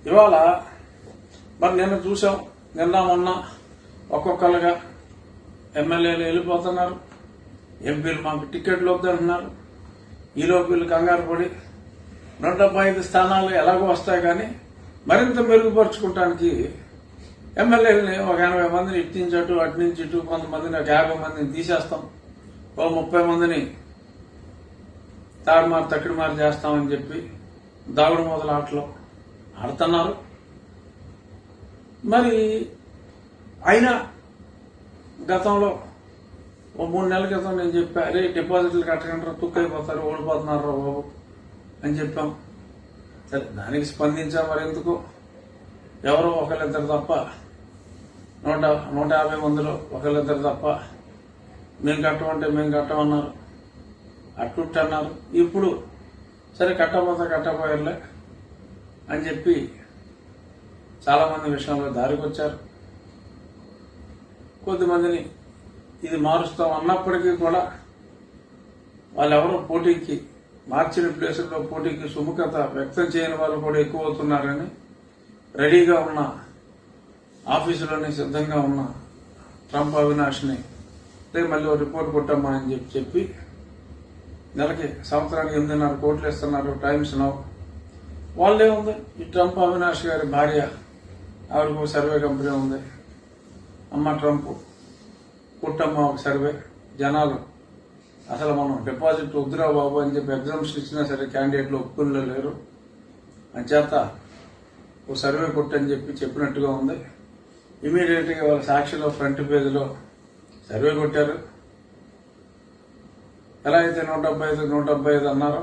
ఇవాళ మరి నిన్న చూసాం, నిన్న మొన్న ఒక్కొక్కరుగా ఎమ్మెల్యేలు వెళ్ళిపోతున్నారు, ఎంపీలు మాకు టికెట్లు వద్దంటున్నారు. ఈలోపు వీళ్ళు కంగారు పడి 175 స్థానాలు ఎలాగో వస్తాయి, కానీ మరింత మెరుగుపరుచుకోవటానికి ఎమ్మెల్యేలని ఒక 80 మందిని ఇట్టించటు అటు నుంచి ఇటు, కొంతమందిని ఒక 50 మందిని తీసేస్తాం, ఓ 30 మందిని తారుమారు తక్కిడిమారు చేస్తామని చెప్పి దాగుడు మొదల ఆటలో ఆడుతున్నారు. మరి అయినా గతంలో ఓ 3 నెలల క్రితం నేను చెప్పా, అరే డిపాజిట్లు కట్టకుండా తుక్కైపోతారు, ఓడిపోతున్నారు బాబు అని చెప్పాం. సరే, దానికి స్పందించాం. మరి ఎందుకు ఎవరో ఒకళ్ళిద్దరు తప్ప 150 మందిలో ఒకళ్ళిద్దరు తప్ప మేము కట్టమంటే మేము కట్టమన్నారు, అట్టుట్టు అన్నారు. ఇప్పుడు సరే కట్టపోయారులే అని చెప్పి చాలా మంది విషయంలో దారికి వచ్చారు. కొద్దిమందిని ఇది మారుస్తాం అన్నప్పటికీ కూడా వాళ్ళెవరో పోటీకి మార్చిన ప్లేసుల్లో పోటీకి సుముఖత వ్యక్తం చేయని వాళ్ళు కూడా ఎక్కువ అవుతున్నారని రెడీగా ఉన్న ఆఫీసులోనే సిద్ధంగా ఉన్న ట్రంప్ అవినాష్ని మళ్ళీ రిపోర్ట్ కొట్టమ్మా అని చెప్పి నెలకి సంవత్సరానికి 8.5 కోట్లు ఇస్తున్నారు టైమ్స్ నౌ. వాళ్ళే ఉంది, ఈ ట్రంప్ అవినాష్ గారి భార్య, ఆవిడకు ఒక సర్వే కంపెనీ ఉంది, అమ్మ ట్రంప్ కుట్టమ్మ ఒక సర్వే. జనాలు అసలు మనం డిపాజిట్ వద్దురా బాబు అని చెప్పి ఎగ్జామ్షన్ ఇచ్చినా సరే క్యాండిడేట్లు ఒప్పుకునే లేరు, అంచేత ఓ సర్వే కొట్టని చెప్పినట్టుగా ఉంది. ఇమీడియట్ గా వాళ్ళ సాక్షిలో ఫ్రంట్ పేజీలో సర్వే కొట్టారు. ఎలా అయితే 175 అన్నారో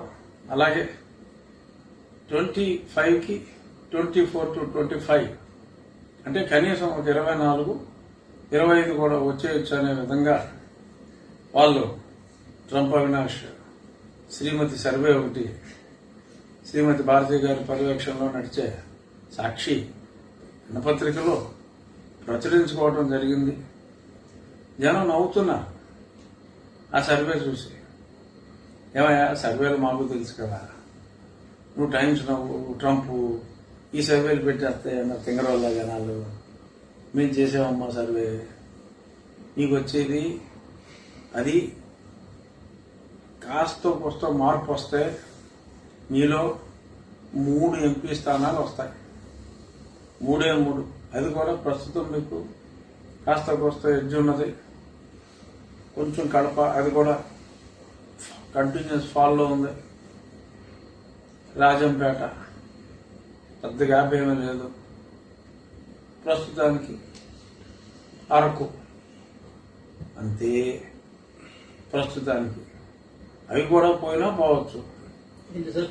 అలాగే 25కి 24 to 25 అంటే కనీసం ఒక 24, 25 కూడా వచ్చేయచ్చు అనే విధంగా వాళ్ళు ట్రంప్ అవినాష్ శ్రీమతి సర్వే ఒకటి శ్రీమతి భారతి గారి పర్యవేక్షణలో నడిచే సాక్షి దినపత్రికలో ప్రచురించుకోవడం జరిగింది. జనం నవ్వుతున్నారు ఆ సర్వే చూసి. ఏమయ్యా, సర్వేలు మాకు తెలుసు కదా, నువ్వు టైమ్స్ నవ్వు, ట్రంప్ ఈ సర్వేలు పెట్టేస్తే అన్న తింగరవల్ల జనాలు, మేము చేసామమ్మా సర్వే, నీకు వచ్చేది అది కాస్తో కోస్తో మార్పు వస్తే మీలో 3 ఎంపీ స్థానాలు వస్తాయి, 3 అది కూడా ప్రస్తుతం మీకు కాస్త కోస్త ఎడ్జ్ ఉన్నది. కొంచెం కడప, అది కూడా కంటిన్యూస్ ఫాల్లో ఉంది. రాజంపేట పెద్ద గ్యాప్ ఏమీ లేదు. ప్రస్తుతానికి అరకు అంతే, ప్రస్తుతానికి అవి కూడా పోయినా పోవచ్చు.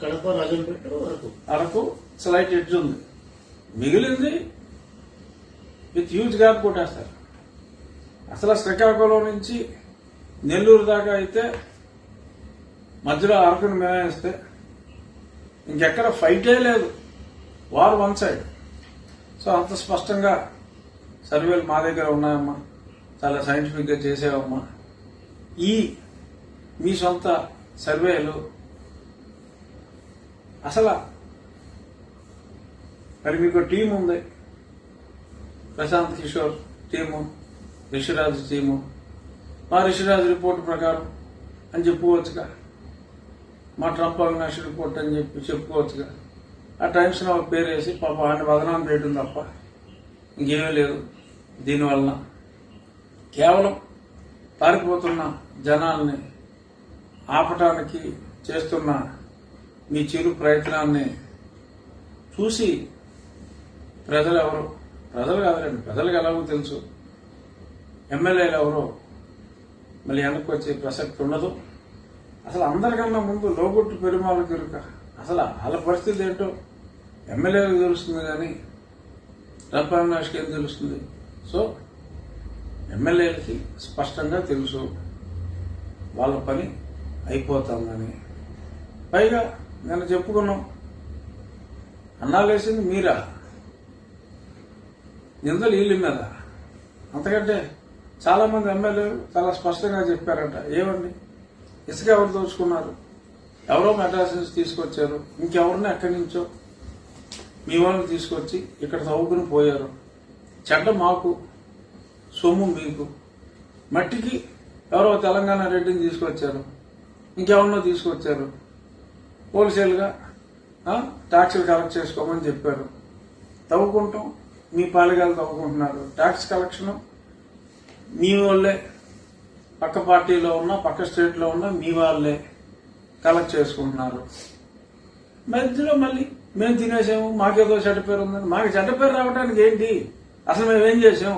కడప, రాజంపేట, అరకు స్లైట్ ఎడ్జ్ ఉంది, మిగిలింది విత్ హ్యూజ్ గ్యాప్ కొట్టేస్తారు. అసలు శ్రీకాకుళం నుంచి నెల్లూరు దాకా అయితే మధ్యలో అరకును మినహాయిస్తే ఇంకెక్కడ ఫైటే లేదు, వార్ వన్ సైడ్. సో అంత స్పష్టంగా సర్వేలు మా దగ్గర ఉన్నాయమ్మా, చాలా సైంటిఫిక్ గా చేసేవమ్మా. ఈ మీ సొంత సర్వేలు అసలు మరి మీకు టీం ఉంది, ప్రశాంత్ కిషోర్ టీము, రిషిరాజు టీము, మా రిషిరాజు రిపోర్ట్ ప్రకారం అని చెప్పుకోవచ్చుగా, మా ట్రంప్ అవినాష్ రిపోర్ట్ అని చెప్పుకోవచ్చుగా. ఆ టైమ్స్ లో పేరు వేసి పాప ఆయన బదనాం చేయడం తప్ప ఇంకేమీ లేదు. దీనివలన కేవలం పారిపోతున్న జనాల్ని ఆపటానికి చేస్తున్న మీ చిరు ప్రయత్నాన్ని చూసి ప్రజలు కాదులేండి, ప్రజలకు ఎలాగో తెలుసు, ఎమ్మెల్యేలు ఎవరో మళ్ళీ వెనక్కి వచ్చే ప్రసక్తి ఉండదు. అసలు అందరికన్నా ముందు లోగొట్టు పెరుమాళ గిరుక, అసలు వాళ్ళ పరిస్థితి ఏంటో ఎమ్మెల్యేలకు తెలుస్తుంది, కానీ ట్రంప్ అవినాష్కి ఏం తెలుస్తుంది? సో ఎమ్మెల్యేలకి స్పష్టంగా తెలుసు వాళ్ళ పని అయిపోతుందని. పైగా నేను చెప్పుకున్నాం, అన్నాలేసింది మీరా, నిందలు వీళ్ళ మీద. అంతకంటే చాలా మంది ఎమ్మెల్యేలు చాలా స్పష్టంగా చెప్పారట, ఏమండి ఇసుక ఎవరు దోచుకున్నారు, ఎవరో మెడ్రాస్ నుంచి తీసుకొచ్చారు, ఇంకెవరిని ఎక్కడి నుంచో మీ వాళ్ళని తీసుకొచ్చి ఇక్కడ తవ్వుకుని పోయారు. చెడ్డ మాకు, సొమ్ము మీకు. మట్టికి ఎవరో తెలంగాణ రెడ్డిని తీసుకొచ్చారు, ఇంకెవరినో తీసుకొచ్చారు. హోల్సేల్గా ట్యాక్సులు కలెక్ట్ చేసుకోమని చెప్పారు. తవ్వుకుంటాం, మీ పాలిగాలు తవ్వుకుంటున్నారు. ట్యాక్స్ కలెక్షన్ మీ వాళ్ళే, పక్క పార్టీలో ఉన్న, పక్క స్టేట్లో ఉన్న మీ వాళ్ళే కలెక్ట్ చేసుకుంటున్నారు. మధ్యలో మళ్ళీ మేము తినేసాము, మాకేదో చెడ్డ పేరు ఉందని. మాకు చెడ్డ పేరు రావడానికి ఏంటి? అసలు మేమేం చేసాం?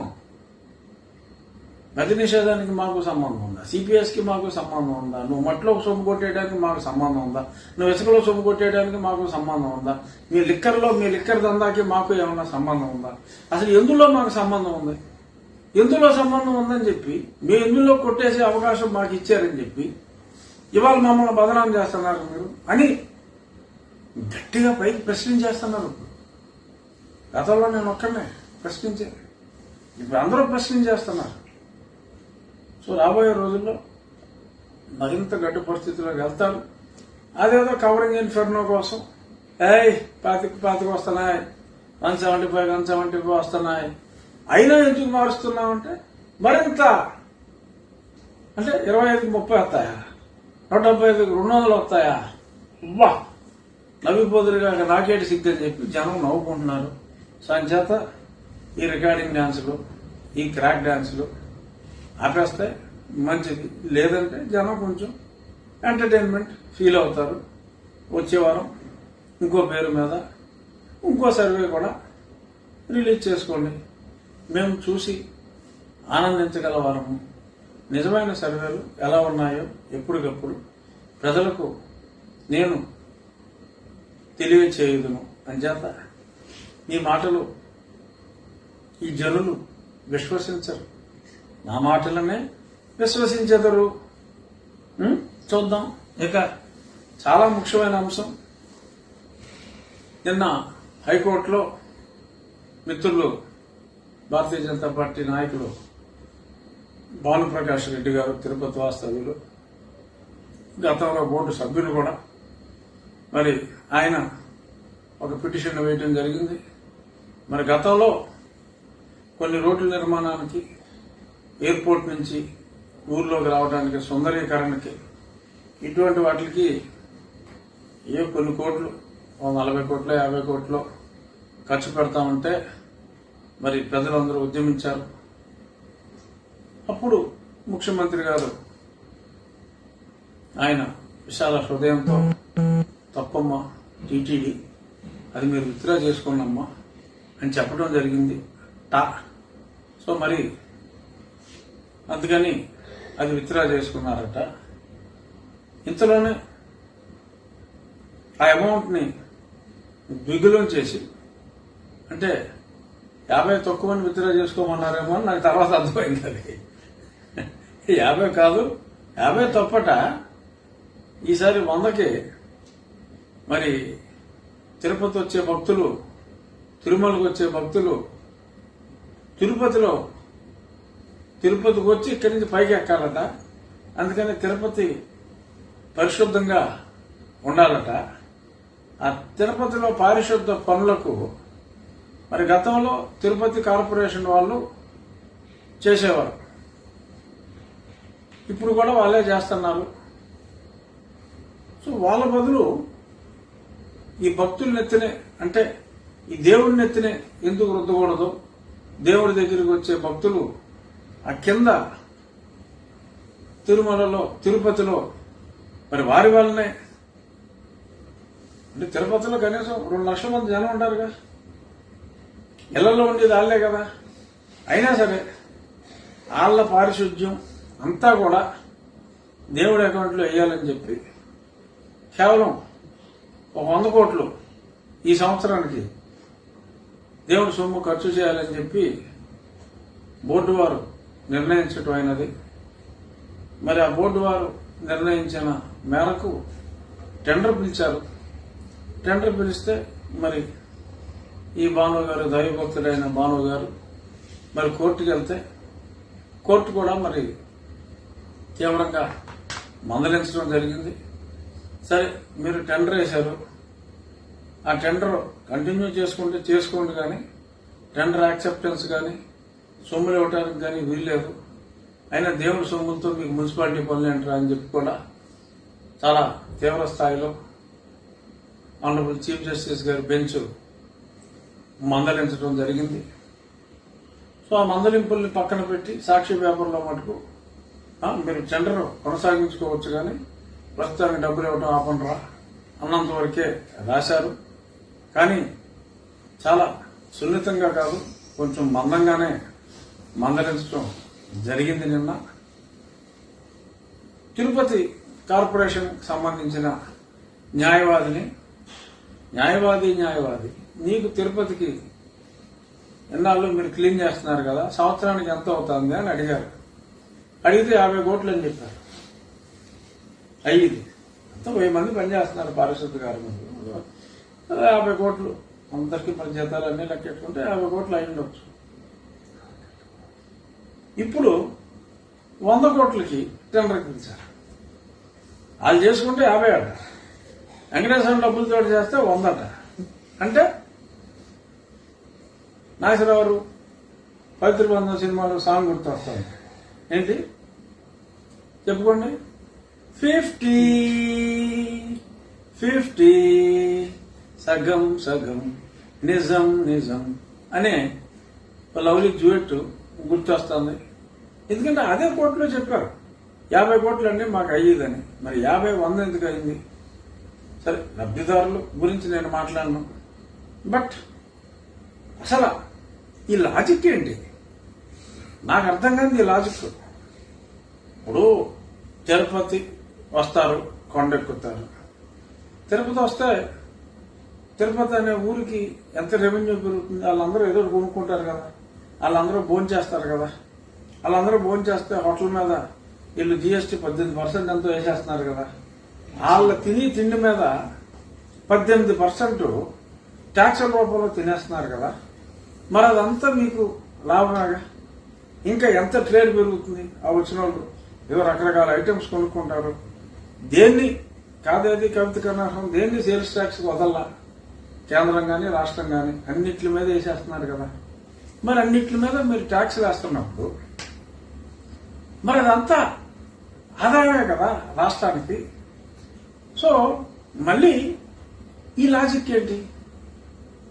మద్య నిషేధానికి మాకు సంబంధం ఉందా? సిపిఎస్కి మాకు సంబంధం ఉందా? నువ్వు మట్టిలో సొమ్ము కొట్టేయడానికి మాకు సంబంధం ఉందా? నువ్వు ఇసుకలో సొమ్ము కొట్టేయడానికి మాకు సంబంధం ఉందా? మీ లిక్కర్ దందాకి మాకు ఏమన్నా సంబంధం ఉందా? అసలు ఎందులో మాకు సంబంధం ఉంది? ఎందులో సంబంధం ఉందని చెప్పి మీ ఎందులో కొట్టేసే అవకాశం మాకు ఇచ్చారని చెప్పి ఇవాళ మమ్మల్ని బదనాం చేస్తున్నారు మీరు అని గట్టిగా పైకి ప్రశ్నించేస్తున్నారు. గతంలో నేను ఒక్కనే ప్రశ్నించాను, ఇప్పుడు అందరూ ప్రశ్నించేస్తున్నారు. సో రాబోయే రోజుల్లో మరింత గడ్డు పరిస్థితుల్లోకి వెళ్తారు. అదేదో కవరింగ్ ఇన్ఫెర్నో కోసం పాతికి వస్తున్నాయి, 175 175 వస్తున్నాయి. అయినా ఎందుకు మారుస్తున్నామంటే మరింత అంటే 25కి 30 వస్తాయా, 175కి 200 వస్తాయా? వా నవ్విపోదురుగా నాకేటి సిగ్గని చెప్పి జనం నవ్వుకుంటున్నారు. సంచేత ఈ రికార్డింగ్ డాన్సులు, ఈ క్రాక్ డాన్సులు ఆపేస్తే మంచిది. లేదంటే జనం కొంచెం ఎంటర్టైన్మెంట్ ఫీల్ అవుతారు. వచ్చే వారం ఇంకో పేరు మీద ఇంకో సర్వే కూడా రిలీజ్ చేసుకోండి. మేము చూసి ఆనందించగల వారము. నిజమైన సర్వేలు ఎలా ఉన్నాయో ఎప్పటికప్పుడు ప్రజలకు నేను తెలియచేయుదును. అంచేత ఈ మాటలు ఈ జనులు విశ్వసించరు, నా మాటలనే విశ్వసించెదరు. చూద్దాం. ఇక చాలా ముఖ్యమైన అంశం, నిన్న హైకోర్టులో మిత్రులు భారతీయ జనతా పార్టీ నాయకులు భానుప్రకాష్ రెడ్డి గారు, తిరుపతి వాస్తవ్యులు, గతంలో బోర్డు సభ్యులు కూడా, మరి ఆయన ఒక పిటిషన్ వేయటం జరిగింది. మరి గతంలో కొన్ని రోడ్ల నిర్మాణానికి, ఎయిర్పోర్ట్ నుంచి ఊర్లోకి రావడానికి, సుందరీకరణకి, ఇటువంటి వాటికి కొన్ని కోట్లు, 40 కోట్లు 50 కోట్లు ఖర్చు పెడతామంటే మరి ప్రజలందరూ ఉద్యమించారు. అప్పుడు ముఖ్యమంత్రి గారు ఆయన విశాల హృదయంతో తప్పమ్మా టీటీడీ, అది మీరు విత్డ్రా చేసుకోండమ్మా అని చెప్పడం జరిగింది. సో మరి అందుకని అది విత్డ్రా చేసుకున్నారట. ఇంతలోనే ఆ అమౌంట్ని ద్విగుణం చేసి, అంటే 50 తక్కువని విత్డ్రా చేసుకోమన్నారేమో అని నాకు తర్వాత అర్థమైంది. అది 50 కాదు, 50 తప్పట. ఈసారి 100కి మరి తిరుపతి వచ్చే భక్తులు, తిరుమలకు వచ్చే భక్తులు తిరుపతికి వచ్చి ఇక్కడి నుంచి పైకి ఎక్కాలట. అందుకని తిరుపతి పరిశుద్ధంగా ఉండాలట. ఆ తిరుపతిలో పారిశుద్ధ పనులకు మరి గతంలో తిరుపతి కార్పొరేషన్ వాళ్ళు చేసేవారు, ఇప్పుడు కూడా వాళ్ళే చేస్తున్నారు. సో వాళ్ళ బదులు ఈ భక్తుల నెత్తినే, అంటే ఈ దేవుడి నెత్తినే ఎందుకు రుద్దకూడదు? దేవుడి దగ్గరికి వచ్చే భక్తులు ఆ కింద తిరుమలలో, తిరుపతిలో మరి వారి వల్లనే, అంటే తిరుపతిలో కనీసం 2 లక్షల మంది జనం ఉంటారుగా, ఇళ్లలో ఉండేది వాళ్ళే కదా. అయినా సరే వాళ్ళ పారిశుద్ధ్యం అంతా కూడా దేవుడి అకౌంట్లో వేయాలని చెప్పి కేవలం 100 కోట్లు ఈ సంవత్సరానికి దేవుడి సొమ్ము ఖర్చు చేయాలని చెప్పి బోర్డు వారు నిర్ణయించడం అయినది. మరి ఆ బోర్డు వారు నిర్ణయించిన మేరకు టెండర్ పిలిచారు. టెండర్ పిలిస్తే మరి ఈ భాను గారు, దైవభక్తుడైన భాను గారు మరి కోర్టుకు వెళ్తే కోర్టు కూడా మరి తీవ్రంగా మందలించడం జరిగింది. సరే మీరు టెండర్ వేశారు, ఆ టెండర్ కంటిన్యూ చేసుకోండి కానీ టెండర్ యాక్సెప్టెన్స్ కానీ సొమ్ములు ఇవ్వడానికి కానీ వీల్లేదు. అయినా దేవుడి సొమ్ములతో మీకు మున్సిపాలిటీ పనులు ఏంటరా అని చెప్పి కూడా చాలా తీవ్ర స్థాయిలో ఆనరబుల్ చీఫ్ జస్టిస్ గారి బెంచ్ మందలించడం జరిగింది. సో ఆ మందలింపుల్ని పక్కన పెట్టి సాక్షి పేపర్లో మటుకు మీరు టెండర్ కొనసాగించుకోవచ్చు కానీ ప్రస్తుతానికి డబ్బులు ఇవ్వడం ఆపండిరా అన్నంత వరకే రాశారు. కానీ చాలా సున్నితంగా కాదు, కొంచెం మందంగానే మందలించడం జరిగింది. నిన్న తిరుపతి కార్పొరేషన్ సంబంధించిన న్యాయవాది నీకు తిరుపతికి ఎన్నాళ్ళు మీరు క్లీన్ చేస్తున్నారు కదా, సంవత్సరానికి ఎంత అవుతుంది అని అడిగారు. అడిగితే 50 కోట్లు అని చెప్పారు. అయ్యింది అంతా 1000 మంది పనిచేస్తున్నారు పారిశుద్ధ కార్మికులు, 50 కోట్లు అందరికీ మన జీతాలు అన్నీ లెక్కెట్టుకుంటే 50 కోట్లు అయి ఉండొచ్చు. ఇప్పుడు 100 కోట్లకి టెండర్ పిలిచారు. వాళ్ళు చేసుకుంటే 50 అట, వెంకటేశ్వరం డబ్బులతో చేస్తే 100 అట. అంటే నాగేశ్వరరావు పవిత్ర బంధం సినిమాలో సాంగ్ గుర్తొస్తుంది. ఏంటి చెప్పుకోండి, 50-50 సగం సగం నిజం నిజం అనే లవ్లీ డ్యూయెట్ గుర్తొస్తుంది. ఎందుకంటే అదే కోర్టులో చెప్పారు 50 కోట్లు అండి మాకు అయ్యేదని. మరి 50-100 ఎందుకు అయింది? సరే, లబ్ధిదారుల గురించి నేను మాట్లాడను, బట్ అసలు ఈ లాజిక్ ఏంటి నాకు అర్థం కాదు. ఈ లాజిక్ ఇప్పుడు తిరుపతి వస్తారు, కొండెక్కుతారు. తిరుపతి వస్తే తిరుపతి అనే ఊరికి ఎంత రెవెన్యూ పెరుగుతుంది? వాళ్ళందరూ ఏదో కొనుక్కుంటారు కదా, వాళ్ళందరూ భోజనం చేస్తారు కదా. వాళ్ళందరూ భోజనం చేస్తే హోటల్ మీద వీళ్ళు జీఎస్టీ 18% ఎంతో వేసేస్తున్నారు కదా. వాళ్ళ తిండి మీద 18% ట్యాక్సుల రూపంలో తినేస్తున్నారు కదా. మరి అదంతా మీకు లాభమేగా. ఇంకా ఎంత ట్రేడ్ పెరుగుతుంది? ఆ వచ్చిన వాళ్ళు ఏదో రకరకాల ఐటమ్స్ కొనుక్కుంటారు. దేన్ని కాదేది కవిత కనర్హం, దేన్ని సేల్స్ ట్యాక్స్ వదల్లా కేంద్రం కానీ రాష్ట్రం కానీ అన్నిట్ల మీద వేసేస్తున్నారు కదా. మరి అన్నిట్ల మీద మీరు ట్యాక్స్ వేస్తున్నప్పుడు మరి అదంతా ఆదాయమే కదా రాష్ట్రానికి. సో మళ్ళీ ఈ లాజిక్ ఏంటి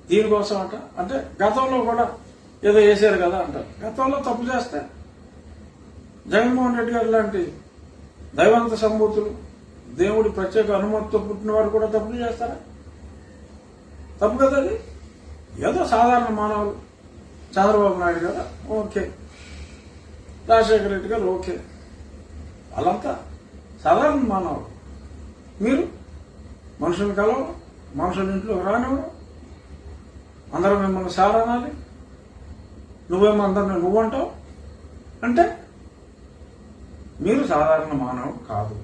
దీనికోసం అంటే గతంలో కూడా ఏదో వేసారు కదా అంటారు. గతంలో తప్పు చేస్తే జగన్మోహన్ రెడ్డి గారు లాంటి దైవంత సంభూతులు, దేవుడి ప్రత్యేక అనుమతితో పుట్టిన వారు కూడా తప్పులు చేస్తారా? తప్పు కదా అది. ఏదో సాధారణ మానవులు, చంద్రబాబు నాయుడు గారు ఓకే, రాజశేఖర రెడ్డి గారు ఓకే, వాళ్ళంతా సాధారణ మానవులు. మీరు మనుషుని కలవరు, మనుషుల ఇంట్లో రానివ్వరు, అందరూ మిమ్మల్ని సార్ అనాలి, నువ్వేమో అందరిని నువ్వంటావు. అంటే మీరు సాధారణ మానవుడు కాదు.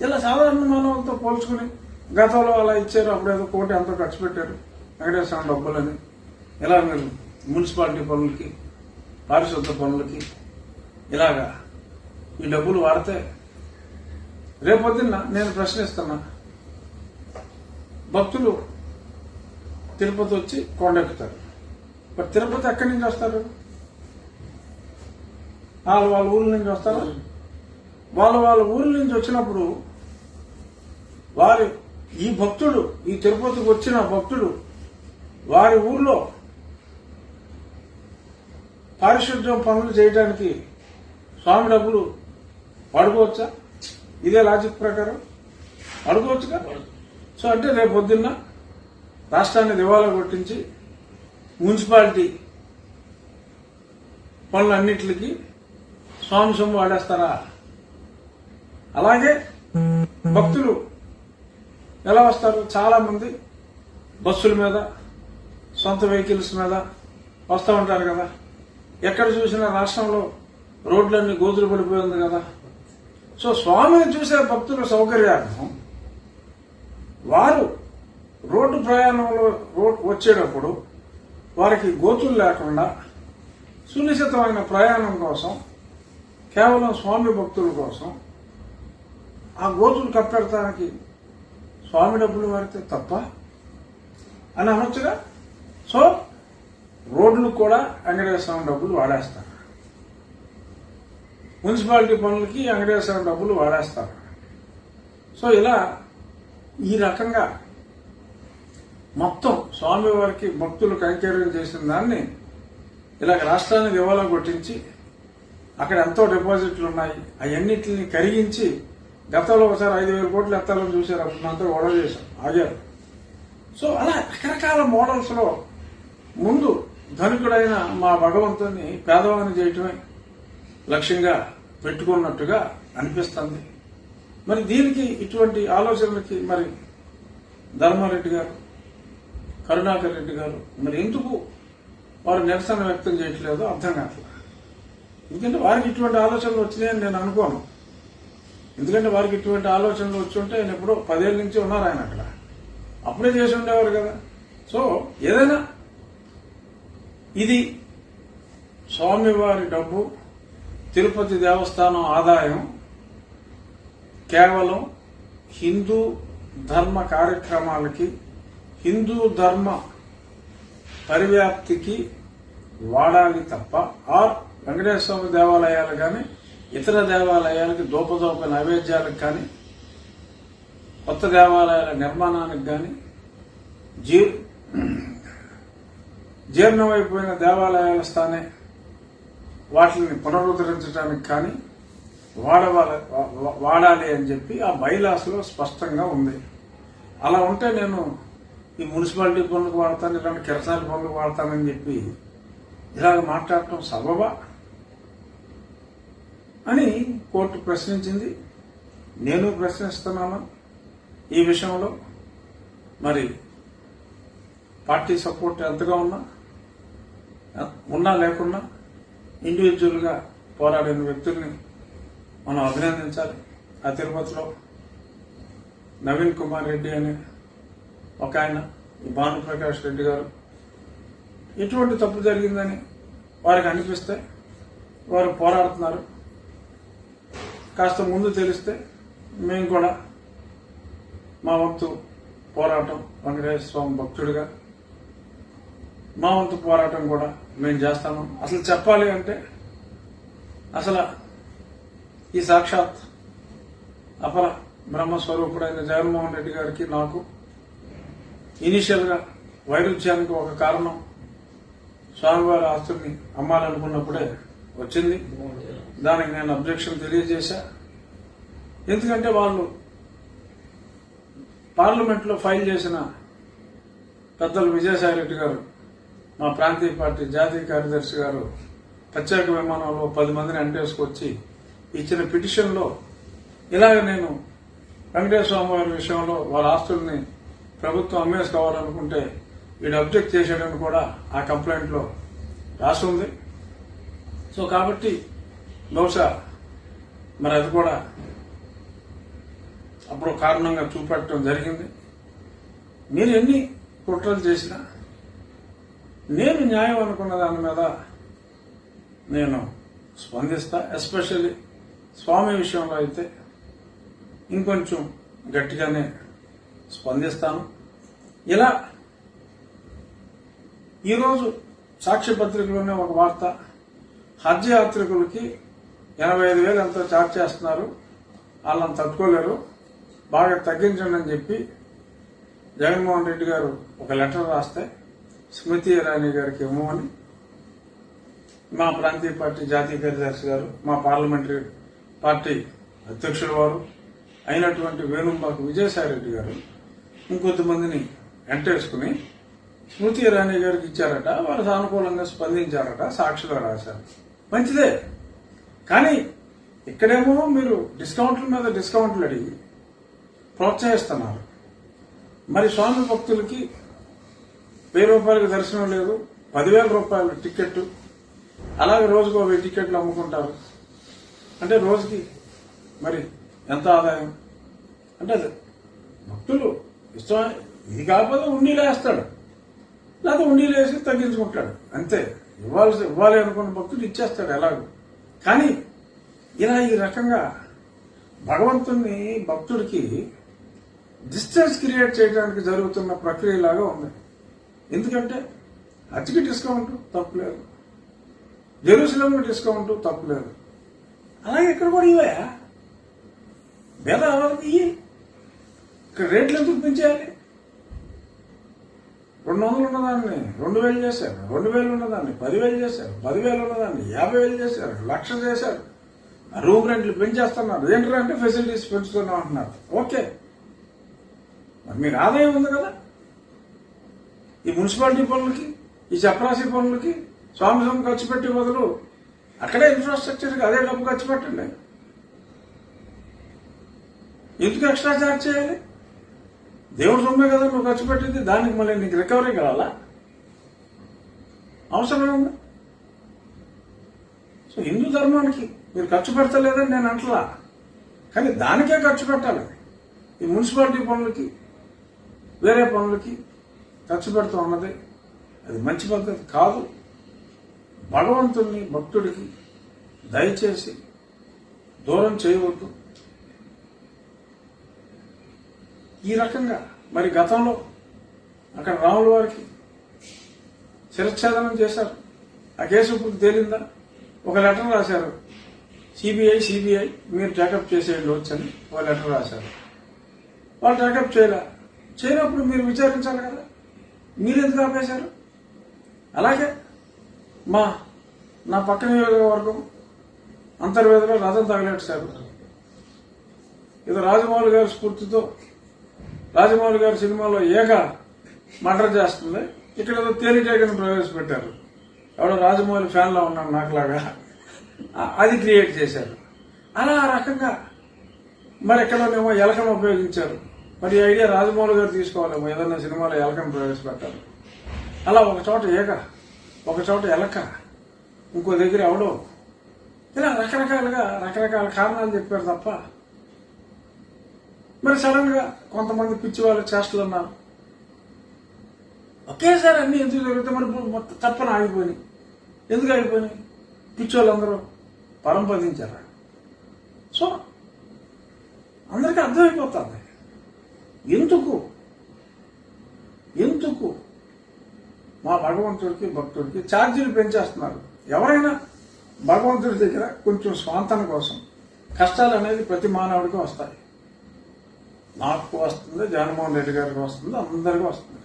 ఇలా సాధారణ మానవులతో పోల్చుకుని గతంలో అలా ఇచ్చారు, అప్పుడేదో కోటి ఎంతో ఖర్చు పెట్టారు వెంకటేశ్వర డబ్బులని, ఇలా మీరు మున్సిపాలిటీ పనులకి, పారిశుద్ధ పనులకి ఇలాగా ఈ డబ్బులు వాడితే రేపొద్దున్న నేను ప్రశ్నిస్తున్నా, భక్తులు తిరుపతి వచ్చి కొండెక్కుతారు. మరి తిరుపతి ఎక్కడి నుంచి వస్తారు? వాళ్ళ ఊళ్ళ నుంచి వస్తారా? వాళ్ళ ఊళ్ళ నుంచి వచ్చినప్పుడు ఈ భక్తుడు, ఈ తిరుపతికి వచ్చిన భక్తుడు వారి ఊర్లో పారిశుద్ధ్యం పనులు చేయడానికి స్వామి డబ్బులు వాడుకోవచ్చా? ఇదే లాజిక్ ప్రకారం వాడుకోవచ్చుగా. సో అంటే రేపు పొద్దున్న రాష్ట్రాన్ని దివాలా కొట్టించి మున్సిపాలిటీ పనులన్నిటికి స్వామి సొమ్ము వాడేస్తారా? అలాగే భక్తులు ఎలా వస్తారు? చాలా మంది బస్సుల మీద, సొంత వెహికల్స్ మీద వస్తూ ఉంటారు కదా. ఎక్కడ చూసినా రాష్ట్రంలో రోడ్లన్నీ గోతులు పడిపోయింది కదా. సో స్వామిని చూసే భక్తుల సౌకర్యార్థం వారు రోడ్డు ప్రయాణంలో వచ్చేటప్పుడు వారికి గోతులు లేకుండా సునిశ్చితమైన ప్రయాణం కోసం కేవలం స్వామి భక్తుల కోసం ఆ గోతులు కప్పెడతానికి స్వామి డబ్బులు వాడితే తప్ప అని అనొచ్చుగా. సో రోడ్లు కూడా వెంకటేశ్వరం డబ్బులు వాడేస్తారు, మున్సిపాలిటీ పనులకి వెంకటేశ్వరం డబ్బులు వాడేస్తారు. సో ఇలా ఈ రకంగా మొత్తం స్వామివారికి భక్తులు కైంకర్యం చేసిన దాన్ని ఇలా రాష్ట్రానికి దివాలా కొట్టించి అక్కడ ఎంతో డిపాజిట్లు ఉన్నాయి అవన్నిటిని కరిగించి గతంలో ఒకసారి 5,000 కోట్లు ఎత్తాలని చూశారు, అప్పుడంతా గొడవ చేశాం, ఆగారు. సో అలా రకరకాల మోడల్స్ లో ముందు ధనికుడైన మా భగవంతుని పేదవాణి చేయటమే లక్ష్యంగా పెట్టుకున్నట్టుగా అనిపిస్తుంది. మరి దీనికి ఇటువంటి ఆలోచనలకి మరి ధర్మారెడ్డి గారు, కరుణాకర్ రెడ్డి గారు మరి ఎందుకు వారు నిరసన వ్యక్తం చేయట్లేదో అర్థం కావట్లేదు. ఎందుకంటే వారికి ఇటువంటి ఆలోచనలు వచ్చినాయని నేను అనుకోను. ఎందుకంటే వారికి ఇటువంటి ఆలోచనలు వచ్చి ఉంటే ఆయన ఎప్పుడో 10 ఏళ్ళ నుంచి ఉన్నారు ఆయన అక్కడ, అప్పుడే చేసి ఉండేవారు కదా. సో ఏదైనా ఇది స్వామివారి డబ్బు, తిరుపతి దేవస్థానం ఆదాయం కేవలం హిందూ ధర్మ కార్యక్రమాలకి, హిందూ ధర్మ పరివ్యాప్తికి వాడాలి తప్ప వెంకటేశ్వర దేవాలయాలు కానీ ఇతర దేవాలయాలకి దూపదూప నైవేద్యాలకు కానీ కొత్త దేవాలయాల నిర్మాణానికి కానీ జీర్ణమైపోయిన దేవాలయాల స్థానే వాటిని పునరుద్ధరించడానికి కానీ వాడాలి అని చెప్పి ఆ బైలాస్ లో స్పష్టంగా ఉంది. అలా ఉంటే నేను ఈ మున్సిపాలిటీ పనులకు వాడతాను, ఇలాంటి కిరసాల పనులకు వాడతానని చెప్పి ఇలాగ మాట్లాడటం సబబా అని కోర్టు ప్రశ్నించింది. నేను ప్రశ్నిస్తున్నాను. ఈ విషయంలో మరి పార్టీ సపోర్ట్ ఎంతగా ఉన్నా లేకున్నా ఇండివిజువల్ గా పోరాడిన వ్యక్తుల్ని మనం అభినందించాలి. ఆ తిరుపతిలో నవీన్ కుమార్ రెడ్డి అనే ఒక ఆయన, ఈ భానుప్రకాష్ రెడ్డి గారు ఎటువంటి తప్పు జరిగిందని వారికి అనిపిస్తే వారు పోరాడుతున్నారు. కాస్త ముందు తెలిస్తే మేము కూడా మా వంతు పోరాటం, వెంకటేశ్వర స్వామి భక్తుడిగా మా వంతు పోరాటం కూడా మేము చేస్తాము. అసలు చెప్పాలి అంటే అసలు ఈ సాక్షాత్ అపర బ్రహ్మస్వరూపుడైన జగన్మోహన్ రెడ్డి గారికి నాకు ఇనీషియల్ గా వైరుధ్యానికి ఒక కారణం స్వామివారి ఆస్తుల్ని అమ్మాలనుకున్నప్పుడే వచ్చింది. దానికి నేను అబ్జెక్షన్ తెలియజేశా. ఎందుకంటే వాళ్ళు పార్లమెంట్ లో ఫైల్ చేసిన పెద్దలు విజయసాయిరెడ్డి గారు, మా ప్రాంతీయ పార్టీ జాతీయ కార్యదర్శి గారు ప్రత్యేక విమానంలో 10 మందిని అంటేసుకొచ్చి ఇచ్చిన పిటిషన్ లో ఇలాగ నేను వెంకటేశ్వర స్వామి వారి విషయంలో వాళ్ళ ఆస్తుల్ని ప్రభుత్వం అమ్మేసుకోవాలనుకుంటే వీడు అబ్జెక్ట్ చేశాడని కూడా ఆ కంప్లైంట్ లో రాసి ఉంది. సో కాబట్టి బహుశా మరి అది కూడా అప్పుడు కారణంగా చూపెట్టడం జరిగింది. మీరు ఎన్ని కుట్రలు చేసినా నేను న్యాయం అనుకున్న దాని మీద నేను స్పందిస్తా. ఎస్పెషల్లీ స్వామి విషయంలో అయితే ఇంకొంచెం గట్టిగానే స్పందిస్తాను. ఇలా ఈరోజు సాక్షి పత్రికలోనే ఒక వార్త, హజ్ యాత్రికులకి 85,000 ఎంతో ఛార్జ్ చేస్తున్నారు, వాళ్ళని తట్టుకోలేరు, బాగా తగ్గించండి అని చెప్పి జగన్మోహన్ రెడ్డి గారు ఒక లెటర్ రాస్తే స్మృతి ఇరానీ గారికి ఇవ్వమని మా ప్రాంతీయ పార్టీ జాతీయ కార్యదర్శి గారు, మా పార్లమెంటరీ పార్టీ అధ్యక్షుల వారు అయినటువంటి వేణుంబాకు విజయసాయిరెడ్డి గారు ఇంకొంతమందిని ఎంటేసుకుని స్మృతి ఇరానీ గారికి ఇచ్చారట. వారు సానుకూలంగా స్పందించారట, సాక్షిలో రాశారు. మంచిదే. కానీ ఇక్కడేమో మీరు డిస్కౌంట్ల మీద డిస్కౌంట్లు అడిగి ప్రోత్సహిస్తున్నారు. మరి స్వామి భక్తులకి 1000 రూపాయలకు దర్శనం లేదు, 10,000 రూపాయలు టికెట్, అలాగే రోజుకు 1000 టికెట్లు అమ్ముకుంటారు. అంటే రోజుకి మరి ఎంత ఆదాయం? అంటే భక్తులు ఇష్టం, ఇది కాకపోతే ఉండీలు వేస్తాడు, లేదా ఉండీలు వేసి తగ్గించుకుంటాడు, అంతే. ఇవ్వాలి అనుకున్న భక్తుడు ఇచ్చేస్తాడు ఎలాగో. కానీ ఇలా ఈ రకంగా భగవంతుని భక్తుడికి డిస్టెన్స్ క్రియేట్ చేయడానికి జరుగుతున్న ప్రక్రియలాగా ఉంది. ఎందుకంటే హజ్కి డిస్కౌంట్ తప్పులేదు, జెరూసలంకి డిస్కౌంట్ తప్పులేదు, అలాగే ఇక్కడ కూడా ఇవే భేద ఎవరికి ఇక్కడ రేట్లు ఎందుకు పెంచేయాలి? 200 ఉన్నదాన్ని 2000 చేశారు, 2000 ఉన్నదాన్ని 10,000 చేశారు, 10,000 ఉన్నదాన్ని 50,000 చేశారు, 1,00,000 చేశారు. రూమ్ రెంట్లు పెంచేస్తున్నారు. ఏంటంటే ఫెసిలిటీస్ పెంచుతున్నాం అంటున్నారు. ఓకే, మరి మీకు ఆదాయం ఉంది కదా. ఈ మున్సిపాలిటీ పనులకి, ఈ చపరాసి పనులకి స్వామి సొమ్ము ఖర్చు పెట్టే బదులు అక్కడే ఇన్ఫ్రాస్ట్రక్చర్కి అదే డబ్బు ఖర్చు పెట్టండి. ఎందుకు ఎక్స్ట్రా ఛార్జ్ చేయాలి? దేవుడు సొమ్మే కదా నువ్వు ఖర్చు పెట్టింది, దానికి మళ్ళీ నీకు రికవరీ కావాలా? అవసరం ఉంది. సో హిందూ ధర్మానికి మీరు ఖర్చు పెడతలేదని నేను అంటలా, కానీ దానికే ఖర్చు పెట్టాలి. ఈ మున్సిపాలిటీ పనులకి వేరే పనులకి ఖర్చు పెడుతూ ఉన్నది అది మంచి పద్ధతి కాదు. భగవంతుని భక్తుడికి దయచేసి దూరం చేయవద్దు. ఈ రకంగా మరి గతంలో అక్కడ రాముల వారికి శిరచ్ఛేదనం చేశారు. ఆ కేసు ఇప్పుడు తేలిందా? ఒక లెటర్ రాశారు, సిబిఐ మీరు టేకప్ చేసేయండి వచ్చని ఒక లెటర్ రాశారు. వాళ్ళు టేకప్ చేయనప్పుడు మీరు విచారించాలి కదా, మీరు ఎందుకు ఆపేశారు? అలాగే నా పక్క నియోజకవర్గం అంతర్వేదిలో రథం తగలెట్టారు. ఇది రాజమౌళి గారి స్ఫూర్తితో రాజమౌళి గారి సినిమాలో ఏక మర్డర్ చేస్తుంది. ఇక్కడ ఏదో తేలిటేకను ప్రవేశపెట్టారు. ఎవడో రాజమౌళి ఫ్యాన్లో ఉన్నాడు నాకులాగా, అది క్రియేట్ చేశారు. అలా ఆ రకంగా మరి ఎక్కడోనేమో ఎలకను ఉపయోగించారు. మరి ఈ ఐడియా రాజమౌళి గారు తీసుకోవాలేమో, ఏదైనా సినిమాలో ఎలకను ప్రవేశపెట్టారు. అలా ఒక చోట ఏక, ఒక చోట ఎలక, ఇంకో దగ్గర ఎవడో, ఇలా రకరకాల కారణాలు చెప్పారు తప్ప మరి సడన్ గా కొంతమంది పిచ్చి వాళ్ళ చేష్టలు ఉన్నారు. ఒకేసారి అన్ని ఎందుకు జరిగితే మరి మొత్తం తప్పని ఆగిపోయినాయి. ఎందుకు ఆగిపోయినాయి? పిచ్చి వాళ్ళందరూ పరంపదించారా? సో అందరికీ అర్థమైపోతుంది ఎందుకు మా భగవంతుడికి భక్తుడికి ఛార్జీలు పెంచేస్తున్నారు. ఎవరైనా భగవంతుడి దగ్గర కొంచెం స్వాంతన కోసం కష్టాలు అనేది ప్రతి మానవుడికి వస్తాయి. నాకు వస్తుంది, జగన్మోహన్ రెడ్డి గారికి వస్తుంది, అందరికీ వస్తుంది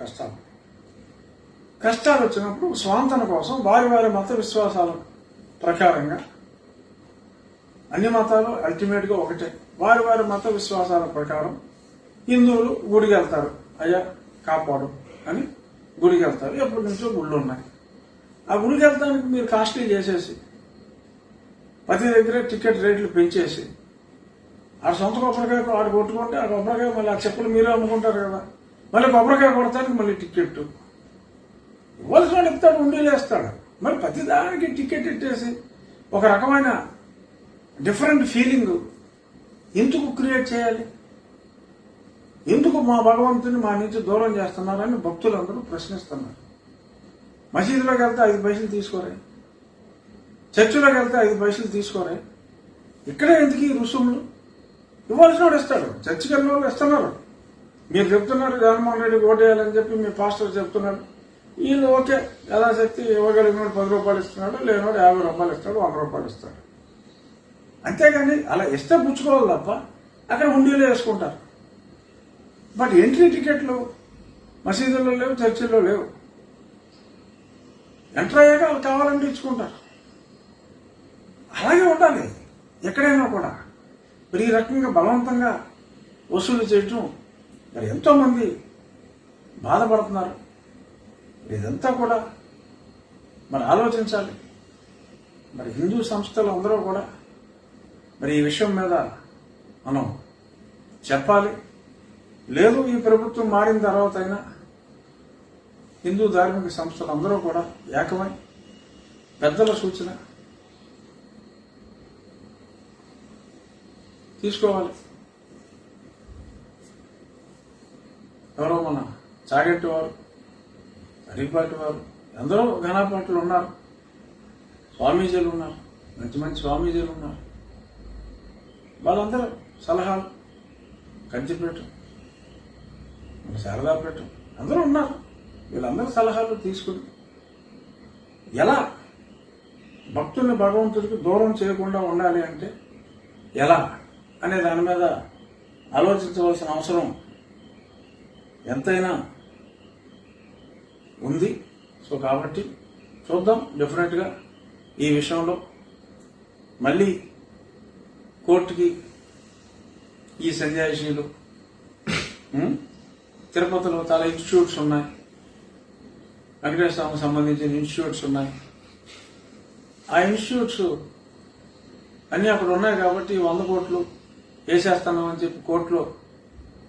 కష్టాలు వచ్చినప్పుడు స్వాంతన కోసం వారి మత విశ్వాసాల ప్రకారంగా, అన్ని మతాలు అల్టిమేట్ గా ఒకటే, వారి మత విశ్వాసాల ప్రకారం హిందువులు గుడికి వెళ్తారు. అయ్యా కాపాడు అని గుడికి వెళ్తారు. ఎప్పటి నుంచో గుళ్ళు ఉన్నాయి. ఆ గుడికి వెళ్తానికి మీరు కాస్ట్లీ చేసేసి ప్రతి దగ్గర టికెట్ రేట్లు పెంచేసి ఆ సొంత కొబ్బరికాయ ఆడు కొట్టుకుంటే ఆ కొబ్బరికాయ మళ్ళీ ఆ చెప్పులు మీరే అమ్ముకుంటారు కదా, మళ్ళీ కొబ్బరికాయ కొడతానికి మళ్ళీ టికెట్ ఇవ్వాల్సిన వాడు ఇస్తాడు, ఉండీలు వేస్తాడు. మరి ప్రతిదానికి టికెట్ ఇట్టేసి ఒక రకమైన డిఫరెంట్ ఫీలింగ్ ఎందుకు క్రియేట్ చేయాలి? ఎందుకు మా భగవంతుని మా నుంచి దూరం చేస్తున్నారని భక్తులందరూ ప్రశ్నిస్తున్నారు. మసీదులోకి వెళ్తే 5 పైసలు తీసుకోరే, చర్చిలోకి వెళ్తే 5 పైసలు తీసుకోరే, ఇక్కడే ఎందుకు ఈ రుసుములు? ఇవ్వాల్సిన వాడు ఇస్తాడు. చర్చికి వెళ్ళిన వాళ్ళు ఇస్తున్నారు. మీరు చెప్తున్నారు జగన్మోహన్ రెడ్డికి ఓటేయాలని చెప్పి మీ పాస్టర్ చెప్తున్నాడు. వీళ్ళు ఓకే యథాశక్తి ఇవ్వగలిగినోడు 10 రూపాయలు ఇస్తున్నాడు, లేనివాడు 50 రూపాయలు ఇస్తాడు, 100 రూపాయలు ఇస్తాడు. అంతేగాని అలా ఇస్తే పుచ్చుకోవాలి తప్ప అక్కడ హుండీలో వేసుకుంటారు. బట్ ఎంట్రీ టికెట్లు మసీదుల్లో లేవు, చర్చిల్లో లేవు. ఎంటర్ అయ్యాక వాళ్ళు కావాలంటే ఇచ్చుకుంటారు. అలాగే ఉండాలి ఎక్కడైనా కూడా. మరి ఈ రకంగా బలవంతంగా వసూలు చేయటం మరి ఎంతో మంది బాధపడుతున్నారు. ఇదంతా కూడా మరి ఆలోచించాలి. మరి హిందూ సంస్థలు అందరూ కూడా మరి ఈ విషయం మీద మనం చెప్పాలి. లేదు ఈ ప్రభుత్వం మారిన తర్వాత అయినా హిందూ ధార్మిక సంస్థలు అందరూ కూడా ఏకమై పెద్దల సూచన తీసుకోవాలి. ఎవరో మన చాగంటి వారు, హరిపాటి వారు, ఎందరో ఘనాపాట్లు ఉన్నారు, స్వామీజీలు ఉన్నారు, మంచి స్వామీజీలు ఉన్నారు. వాళ్ళందరూ సలహాలు, కంచిపేట, శారదాపేట అందరూ ఉన్నారు. వీళ్ళందరి సలహాలు తీసుకుని ఎలా భక్తుల్ని భగవంతుడికి దూరం చేయకుండా ఉండాలి అంటే ఎలా అనే దాని మీద ఆలోచించవలసిన అవసరం ఎంతైనా ఉంది. సో కాబట్టి చూద్దాం, డెఫినెట్గా ఈ విషయంలో మళ్ళీ కోర్టుకి ఈ సంజాయిషీలు తిరుపతిలో చాలా ఇన్స్టిట్యూట్స్ ఉన్నాయి, వెంకటేశ్వర స్వామికి సంబంధించిన ఇన్స్టిట్యూట్స్ ఉన్నాయి. ఆ ఇన్స్టిట్యూట్స్ అన్నీ అక్కడ ఉన్నాయి కాబట్టి 100 కోట్లు వేసేస్తున్నామని చెప్పి కోర్టులో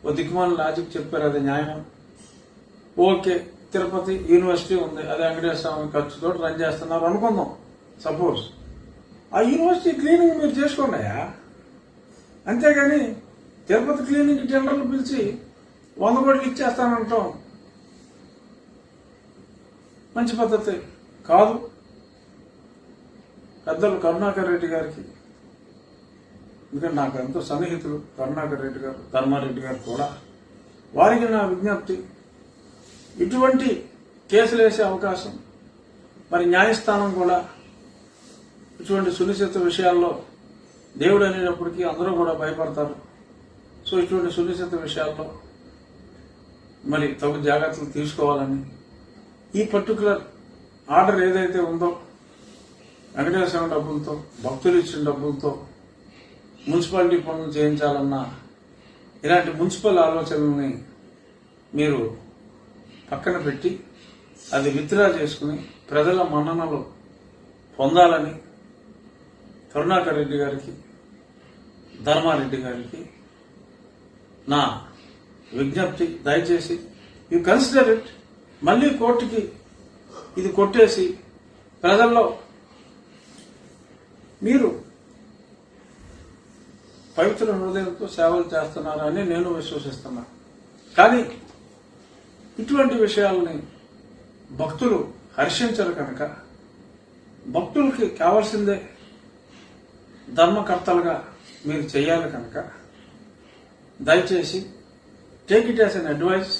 ఓ దిక్కుమాల లాజిక్ చెప్పారు. అది న్యాయం. ఓకే, తిరుపతి యూనివర్సిటీ ఉంది, అదే వెంకటేశ్వర స్వామి ఖర్చుతో రన్ చేస్తున్నారు అనుకుందాం. సపోజ్ ఆ యూనివర్సిటీ క్లీనింగ్ మీరు చేసుకోండి. అంతేగాని తిరుపతి క్లీనింగ్ టెండర్లు పిలిచి 100 కోట్లు ఇచ్చేస్తానంటాం మంచి పద్ధతి కాదు. పెద్దలు కరుణాకర్ రెడ్డి గారికి, ఎందుకంటే నాకు ఎంతో సన్నిహితులు కరుణాకర్ రెడ్డి గారు, ధర్మారెడ్డి గారు కూడా, వారికి నా విజ్ఞప్తి, ఇటువంటి కేసులు వేసే అవకాశం మరి న్యాయస్థానం కూడా ఇటువంటి సునిశ్చిత విషయాల్లో దేవుడు అనేటప్పటికీ అందరూ కూడా భయపడతారు. సో ఇటువంటి సునిశ్చిత విషయాల్లో మరి తగు జాగ్రత్తలు తీసుకోవాలని ఈ పర్టికులర్ ఆర్డర్ ఏదైతే ఉందో వెంకటేశ్వర డబ్బులతో, భక్తులు ఇచ్చిన డబ్బులతో మున్సిపాలిటీ పనులు చేయించాలన్నా ఇలాంటి మున్సిపల్ ఆలోచనల్ని మీరు పక్కన పెట్టి అది విత్డ్రా చేసుకుని ప్రజల మన్ననలు పొందాలని కరుణాకర్ రెడ్డి గారికి, ధర్మారెడ్డి గారికి నా విజ్ఞప్తి. దయచేసి యూ కన్సిడర్ ఇట్. మళ్ళీ కోర్టుకి ఇది కొట్టేసి ప్రజల్లో మీరు పవిత్ర హృదయంతో సేవలు చేస్తున్నారని నేను విశ్వసిస్తున్నాను. కానీ ఇటువంటి విషయాలని భక్తులు హర్షించరు కనుక, భక్తులకి కావాల్సిందే ధర్మకర్తలుగా మీరు చేయాలి కనుక దయచేసి take it as an advice.